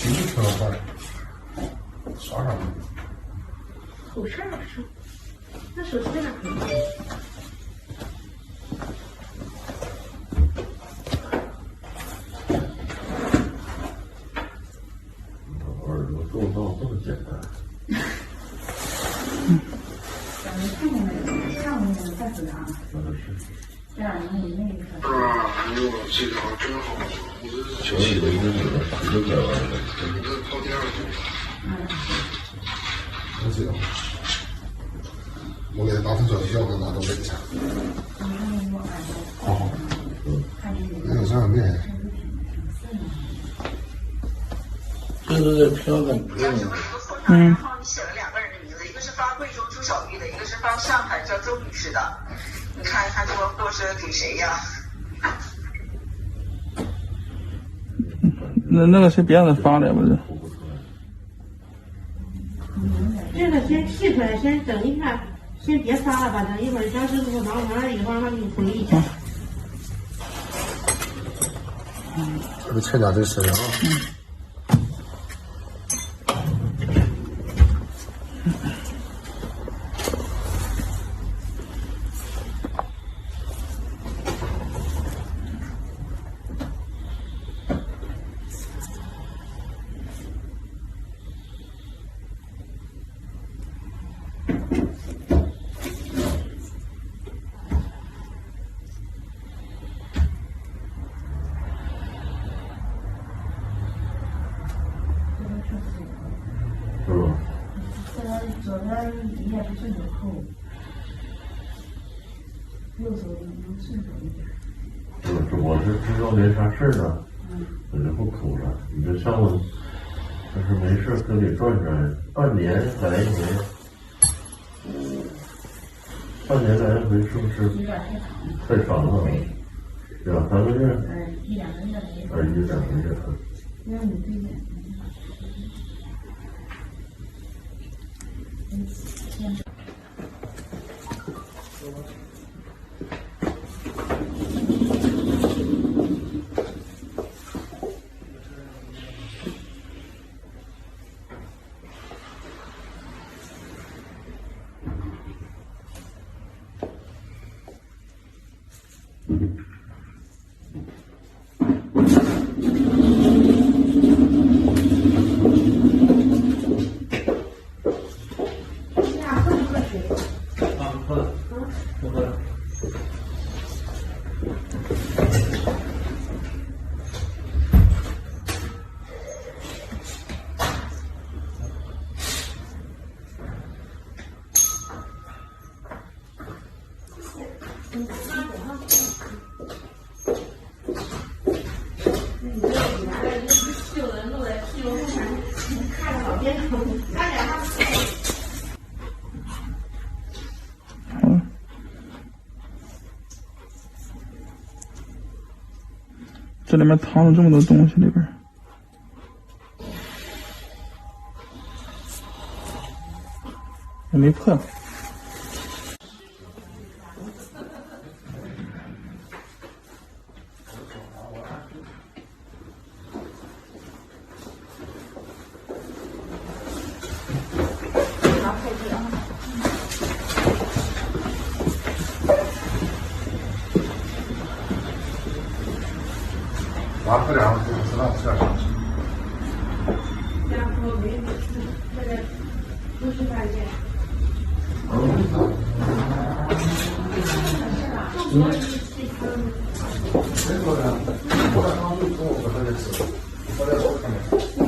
皮扯坏，刷上去。口事儿是，那手机在哪可以？耳朵构造这么简单。咱们看见没有？上午再回答。是。这样能有那个。哎呦，这个真好，我我以为是你的10个了。你这跑第2组。不行，我给他打份专效，给拿到北下。好。没有这样面。这个漂亮。然后你写了2个人的名字，一个是发贵州朱小玉的，一个是发上海叫周女士的。你看一看这个货是给谁呀？那个是别人发的不是？这个先 P 出来，先整一下，先别发了吧，等一会儿张师傅忙完了以后让他给你回一下。这个嵌甲最深啊。是吧？左边一页是顺手扣，右手能顺手一点。我是知道没啥事呢，我就不抠了。你这上午要是没事可得转转，半年来一回。半年来一回是不是？有点太长了。太长了，2、3个月。1、2个月没。1、2个月。让你推荐。这里面藏了这么多东西，里边也没破。拿破2个知道是啥？然后没那个不是发现。谁说的？我刚跟我说的是，我在手上面。